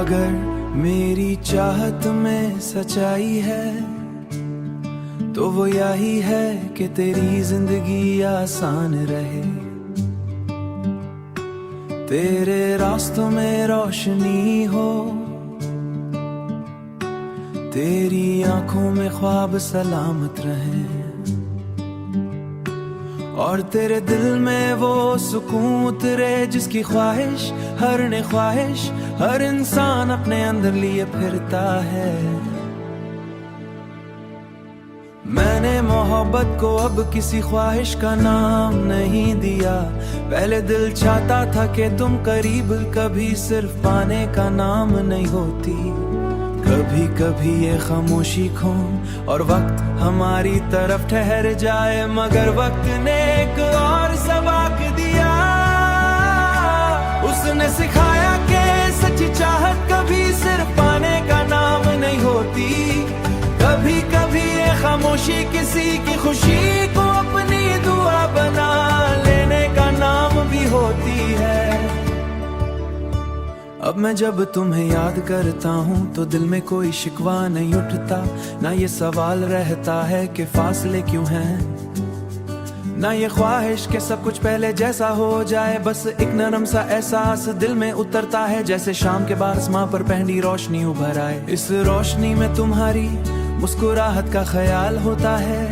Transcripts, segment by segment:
अगर मेरी चाहत में सच्चाई है तो वो यही है कि तेरी जिंदगी आसान रहे, तेरे रास्तों में रोशनी हो, तेरी आंखों में ख्वाब सलामत रहे और तेरे दिल में वो सुकून उतरे जिसकी ख्वाहिश हर इंसान अपने अंदर लिए फिरता है। मैंने मोहब्बत को अब किसी ख्वाहिश का नाम नहीं दिया, पहले दिल चाहता था कि तुम करीब, कभी सिर्फ पाने का नाम नहीं होती। कभी कभी ये खामोशी खो और वक्त हमारी तरफ ठहर जाए, मगर वक्त ने एक और सबक दिया। उसने सिखाया कि सच्ची चाहत कभी सिर्फ पाने का नाम नहीं होती। कभी कभी ये खामोशी किसी की खुशी को अपनी दुआ बना लेने का नाम भी होती है। अब मैं जब तुम्हें याद करता हूँ तो दिल में कोई शिकवा नहीं उठता, ना ये सवाल रहता है कि फासले क्यों हैं, ना ये ख्वाहिश कि सब कुछ पहले जैसा हो जाए। बस एक नरम सा एहसास दिल में उतरता है, जैसे शाम के बाद आसमां पर पहली रोशनी उभर आए। इस रोशनी में तुम्हारी मुस्कुराहट का ख्याल होता है,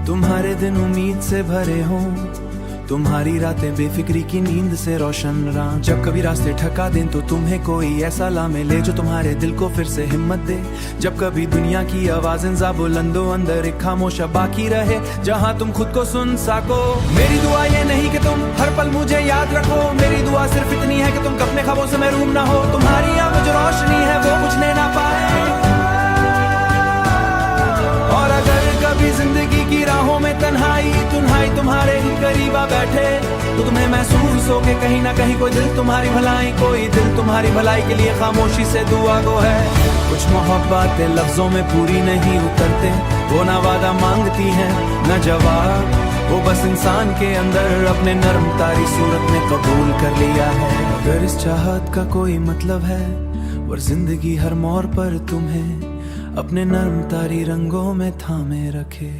तुम्हारे दिन उम्मीद से भरे हों, तुम्हारी रातें बेफिक्री की नींद से रोशन रां। जब कभी रास्ते ठका दें तो तुम्हें कोई ऐसा ला मिले जो तुम्हारे दिल को फिर से हिम्मत दे। जब कभी दुनिया की आवाजें जा बुलंदो, अंदर एक खामोशा बाकी रहे जहां तुम खुद को सुन सको। मेरी दुआ ये नहीं कि तुम हर पल मुझे याद रखो, मेरी दुआ सिर्फ इतनी है कि तुम अपने ख्वाबों से महरूम ना हो। तुम्हारी आंखों जो रोशनी है वो बुझने ना पाए, और अगर कभी जिंदगी की राहों में तन्हाई तुम्हारे ही करीब आ बैठे तो तुम्हें महसूस हो कि कहीं ना कहीं कोई दिल तुम्हारी भलाई, कोई दिल तुम्हारी भलाई के लिए खामोशी से दुआ गो है। कुछ मोहब्बतें लफ्जों में पूरी नहीं उतरते, वो ना वादा मांगती हैं न जवाब, वो बस इंसान के अंदर अपने नर्म तारी सूरत में कबूल कर लिया है। अगर इस चाहत का कोई मतलब है और जिंदगी हर मोड़ पर तुम्हें अपने नर्म तारी रंगों में थामे रखे।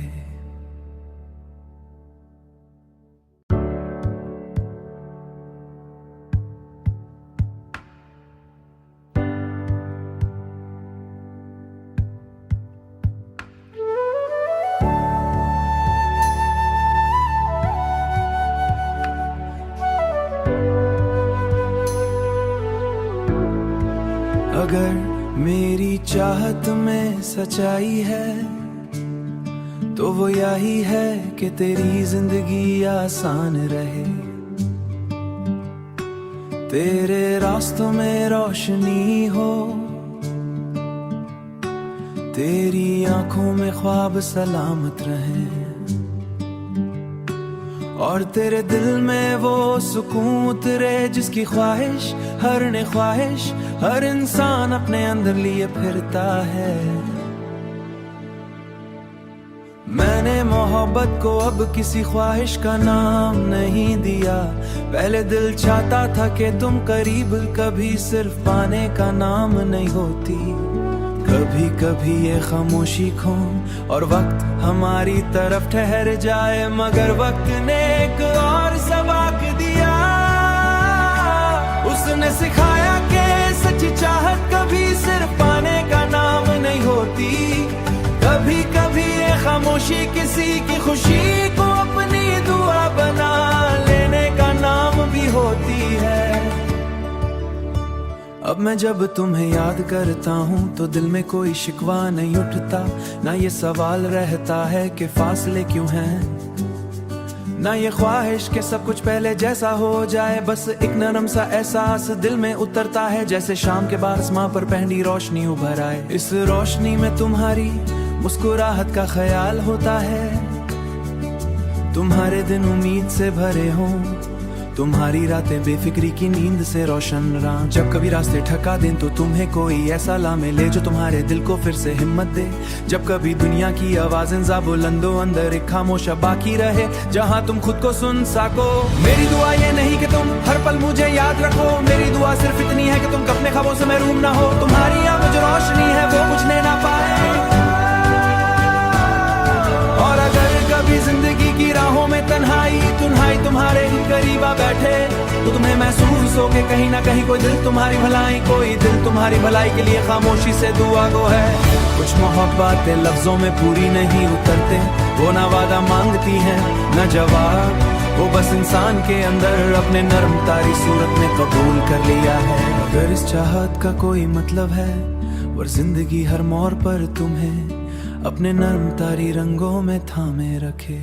अगर मेरी चाहत में सच्चाई है तो वो यही है कि तेरी जिंदगी आसान रहे, तेरे रास्तों में रोशनी हो, तेरी आंखों में ख्वाब सलामत रहे और तेरे दिल में वो सुकून उतरे जिसकी ख्वाहिश हर इंसान अपने अंदर लिए फिरता है। मैंने मोहब्बत को अब किसी ख्वाहिश का नाम नहीं दिया, पहले दिल चाहता था कि तुम करीब, कभी सिर्फ पाने का नाम नहीं होती। कभी कभी ये खामोशी खो और वक्त हमारी तरफ ठहर जाए, मगर वक्त ने एक और सबक दिया। उसने सिखाया कि सच्ची चाहत कभी सिर्फ पाने का नाम नहीं होती। कभी कभी ये खामोशी किसी की खुशी को अपनी दुआ बना लेने का नाम भी होती है। अब मैं जब तुम्हें याद करता हूँ तो दिल में कोई शिकवा नहीं उठता, ना ये सवाल रहता है कि फासले क्यों हैं, ना ये ख्वाहिश कि सब कुछ पहले जैसा हो जाए। बस एक नरम सा एहसास दिल में उतरता है, जैसे शाम के बाद आसमां पर पहली रोशनी उभर आए। इस रोशनी में तुम्हारी मुस्कुराहट का ख्याल होता है, तुम्हारे दिन उम्मीद से भरे हों, तुम्हारी रातें बेफिक्री की नींद से रोशन रात। जब कभी रास्ते ठका दें तो तुम्हें कोई ऐसा ला मिले जो तुम्हारे दिल को फिर से हिम्मत दे। जब कभी दुनिया की आवाजें जा बुलंदो अंदर एक खामोशा बाकी रहे जहां तुम खुद को सुन सको। मेरी दुआ ये नहीं कि तुम हर पल मुझे याद रखो, मेरी दुआ सिर्फ इतनी है कि तुम अपने ख्वाबों से महरूम ना हो। तुम्हारी आंखों जो रोशनी है वो बुझने ना पाए। और अगर कभी जिंदगी की राहों में तन्हाई तुम्हारे करीब आ बैठे तो तुम्हें महसूस हो के कहीं ना कहीं कोई दिल तुम्हारी भलाई, कोई दिल तुम्हारी भलाई के लिए खामोशी से दुआ गो है। कुछ मोहब्बतें लफ्जों में पूरी नहीं उतरते, वो ना वादा मांगती हैं न जवाब, वो बस इंसान के अंदर अपने नर्म तारी सूरत में कबूल कर लिया है। अगर इस चाहत का कोई मतलब है और जिंदगी हर मोड़ पर तुम्हें अपने नर्म तारी रंगों में थामे रखे।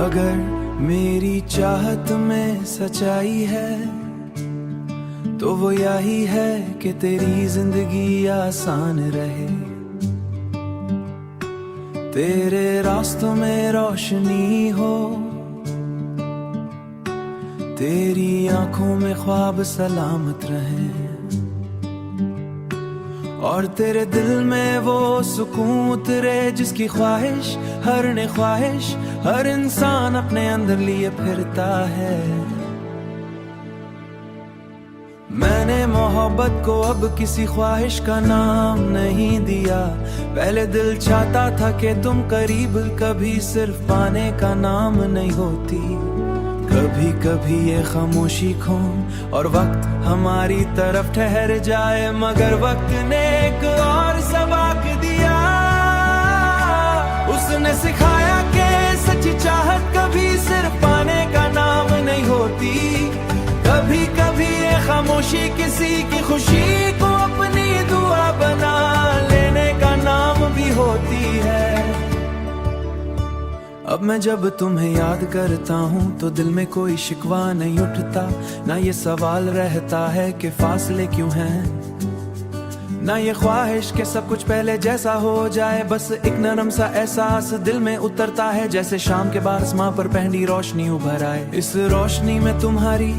अगर मेरी चाहत में सच्चाई है तो वो यही है कि तेरी जिंदगी आसान रहे, तेरे रास्तों में रोशनी हो, तेरी आंखों में ख्वाब सलामत रहे और तेरे दिल में वो सुकून उतरे जिसकी ख्वाहिश हर ने ख्वाहिश हर इंसान अपने अंदर लिए फिरता है। मैंने मोहब्बत को अब किसी ख्वाहिश का नाम नहीं दिया, पहले दिल चाहता था कि तुम करीब, कभी सिर्फ पाने का नाम नहीं होती। कभी कभी ये खामोशी खो और वक्त हमारी तरफ ठहर जाए, मगर वक्त ने एक और सबक दिया, उसने सिखाया कि सच्ची चाहत कभी सिर्फ पाने का नाम नहीं होती। कभी कभी ये खामोशी किसी की खुशी को अपनी दुआ बना लेने का नाम भी होती है। अब मैं जब तुम्हें याद करता हूँ तो दिल में कोई शिकवा नहीं उठता, ना ये सवाल रहता है कि फासले क्यों हैं, ना ये ख्वाहिश के सब कुछ पहले जैसा हो जाए। बस एक नरम सा एहसास दिल में उतरता है जैसे शाम के बाद आसमां पर पहली रोशनी उभर आए। इस रोशनी में तुम्हारी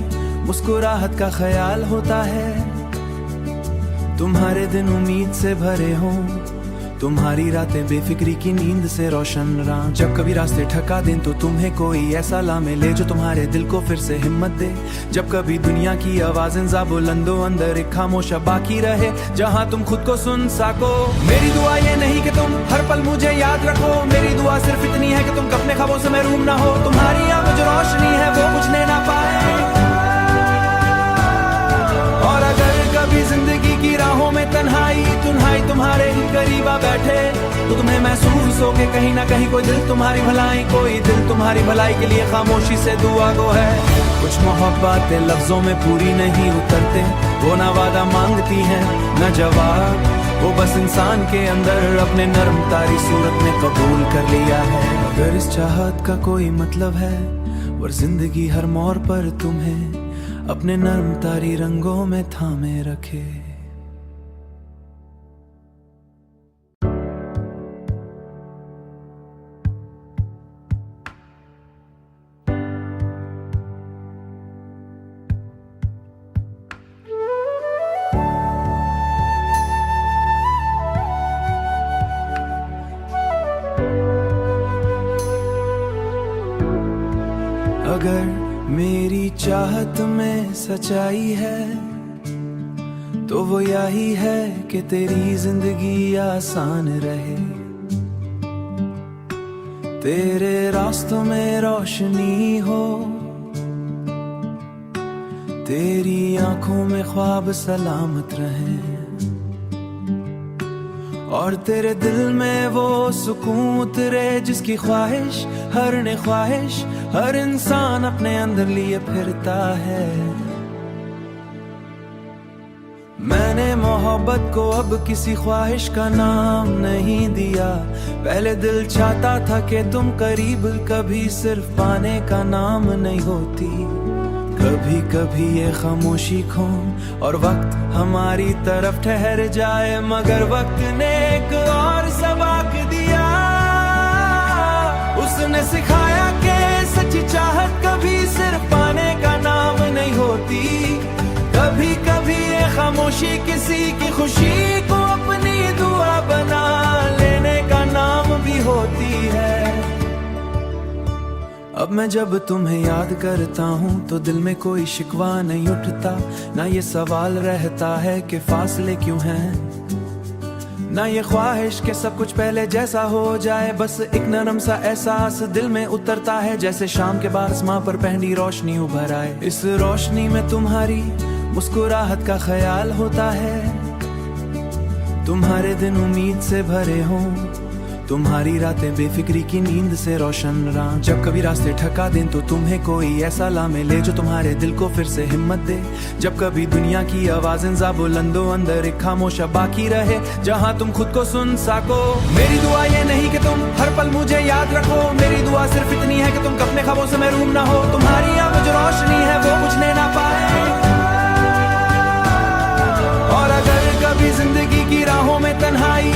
मुस्कुराहट का ख्याल होता है, तुम्हारे दिन उम्मीद से भरे हों, तुम्हारी रातें बेफिक्री की नींद से रोशन रात। जब कभी रास्ते ठका दें तो तुम्हें कोई ऐसा ला मिले जो तुम्हारे दिल को फिर से हिम्मत दे। जब कभी दुनिया की आवाजें जा बुलंदो अंदर एक खामोशा बाकी रहे जहां तुम खुद को सुन सको। मेरी दुआ ये नहीं कि तुम हर पल मुझे याद रखो, मेरी दुआ सिर्फ इतनी है कि तुम अपने ख्वाबों से महरूम ना हो। तुम्हारी आंखों जो रोशनी है वो बुझने ना पाए। और अगर कभी जिंदगी की राहों में तन्हाई तुम्हारे करीब आ बैठे तो तुम्हें महसूस हो के कहीं ना कहीं कोई दिल तुम्हारी भलाई, कोई दिल तुम्हारी भलाई के लिए खामोशी से दुआ गो है। कुछ मोहब्बतें लफ्जों में पूरी नहीं उतरते, वो ना वादा मांगती हैं न जवाब, वो बस इंसान के अंदर अपने नर्म तारी सूरत में कबूल कर लिया है। अगर इस चाहत का कोई मतलब है और जिंदगी हर मोड़ पर तुम्हें अपने नर्म तारी रंगों में थामे रखे। अगर मेरी चाहत में सच्चाई है तो वो यही है कि तेरी जिंदगी आसान रहे, तेरे रास्तों में रोशनी हो, तेरी आंखों में ख्वाब सलामत रहें और तेरे दिल में वो सुकून उतरे जिसकी ख्वाहिश हर ने ख्वाहिश हर इंसान अपने अंदर लिए फिरता है। मैंने मोहब्बत को अब किसी ख्वाहिश का नाम नहीं दिया। पहले दिल चाहता था कि तुम करीब, कभी सिर्फ पाने का नाम नहीं होती। कभी कभी ये खामोशी खो और वक्त हमारी तरफ ठहर जाए, मगर वक्त ने एक और सबक दिया। उसने सिखाया कि सच्ची चाहत कभी सिर्फ पाने का नाम नहीं होती। कभी कभी ये खामोशी किसी की खुशी को अपनी दुआ बना लेने का नाम भी होती है। अब मैं जब तुम्हें याद करता हूँ तो दिल में कोई शिकवा नहीं उठता, ना ये सवाल रहता है कि फासले क्यों हैं, ना ये ख्वाहिश के सब कुछ पहले जैसा हो जाए। बस एक नरम सा एहसास दिल में उतरता है, जैसे शाम के बाद आसमां पर पहली रोशनी उभर आए। इस रोशनी में तुम्हारी मुस्कुराहट का ख्याल होता है, तुम्हारे दिन उम्मीद से भरे हों, तुम्हारी रातें बेफिक्री की नींद से रोशन रां। जब कभी रास्ते ठका दें तो तुम्हें कोई ऐसा ला मिले जो तुम्हारे दिल को फिर से हिम्मत दे। जब कभी दुनिया की आवाजें जा बुलंदो अंदर एक खामोशा बाकी रहे, जहां तुम खुद को सुन सको। मेरी दुआ ये नहीं कि तुम हर पल मुझे याद रखो, मेरी दुआ सिर्फ इतनी है कि तुम अपने ख्वाबों से महरूम ना हो। तुम्हारी आंखों जो रोशनी है वो बुझने ना पाए, और अगर कभी जिंदगी की राहों में तन्हाई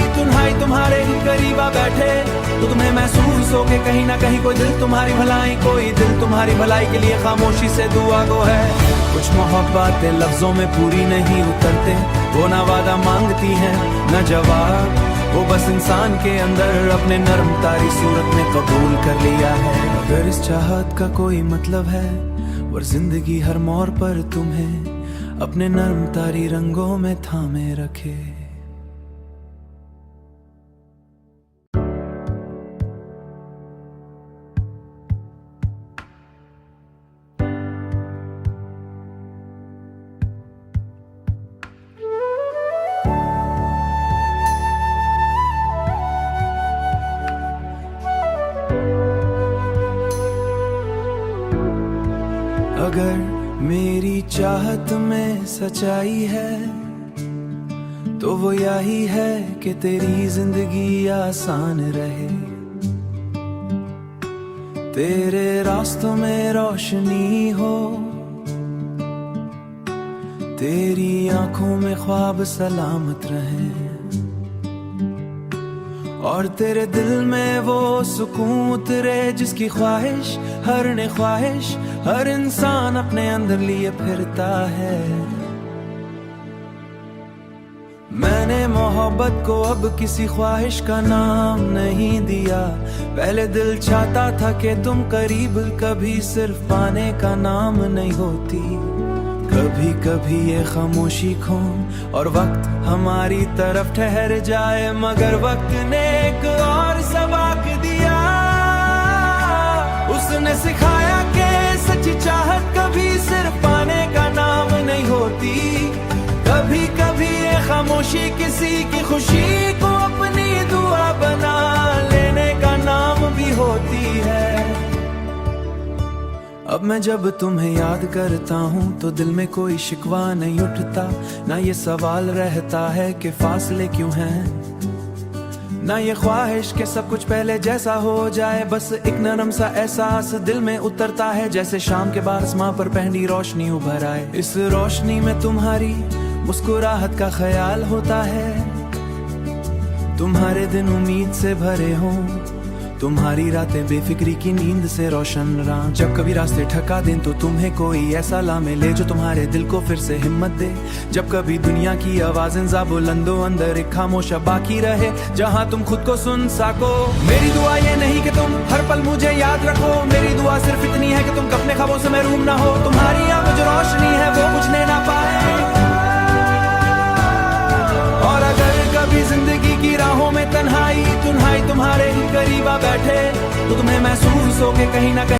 तुम्हारे ही करीब आ बैठे, तो तुम्हें महसूस हो के कहीं ना कहीं कोई दिल तुम्हारी भलाई, कोई दिल तुम्हारी भलाई के लिए खामोशी से दुआ गो है। कुछ मोहब्बतें लफ्जों में पूरी नहीं उतरते, वो ना वादा मांगती हैं न जवाब, वो बस इंसान के अंदर अपने नरम तारी सूरत में कबूल कर लिया है। अगर इस चाहत का कोई मतलब है और जिंदगी हर मोड़ पर तुम्हें अपने नरम तारी रंगों में थामे रखे। अगर मेरी चाहत में सच्चाई है तो वो यही है कि तेरी जिंदगी आसान रहे, तेरे रास्तों में रोशनी हो, तेरी आंखों में ख्वाब सलामत रहे, और तेरे दिल में वो सुकून उतरे जिसकी ख्वाहिश हर इंसान अपने अंदर लिए फिरता है। मैंने मोहब्बत को अब किसी ख्वाहिश का नाम नहीं दिया। पहले दिल चाहता था कि तुम करीब, कभी सिर्फ पाने का नाम नहीं होती। कभी कभी ये खामोशी खो और वक्त हमारी तरफ ठहर जाए, मगर वक्त ने एक और सबक दिया। उसने सिखाया कि सच्ची चाहत कभी सिर्फ पाने का नाम नहीं होती। कभी कभी ये खामोशी किसी की खुशी को अपनी दुआ बना लेने का नाम भी होती है। अब मैं जब तुम्हें याद करता हूँ तो दिल में कोई शिकवा नहीं उठता, ना ये सवाल रहता है कि फासले क्यों हैं, ना ये ख्वाहिश के सब कुछ पहले जैसा हो जाए। बस एक नरम सा एहसास दिल में उतरता है, जैसे शाम के बाद आसमां पर पहली रोशनी उभर आए। इस रोशनी में तुम्हारी मुस्कुराहट का ख्याल होता है, तुम्हारे दिन उम्मीद से भरे हों, तुम्हारी रातें बेफिक्री की नींद से रोशन रां। जब कभी रास्ते ठका दें तो तुम्हें कोई ऐसा ला मिले जो तुम्हारे दिल को फिर से हिम्मत दे। जब कभी दुनिया की आवाजें जा बुलंदो अंदर एक खामोशा बाकी रहे, जहां तुम खुद को सुन सको। मेरी दुआ ये नहीं कि तुम हर पल मुझे याद रखो, मेरी दुआ सिर्फ इतनी है कि तुम अपने ख्वाबों से महरूम ना हो। तुम्हारी आंखों जो रोशनी है वो बुझने ना पाए, और अगर कभी जिंदगी की राहों में तन्हाई तुम्हारे ही करीब आ बैठे, तो तुम्हें महसूस हो के कहीं ना कहीं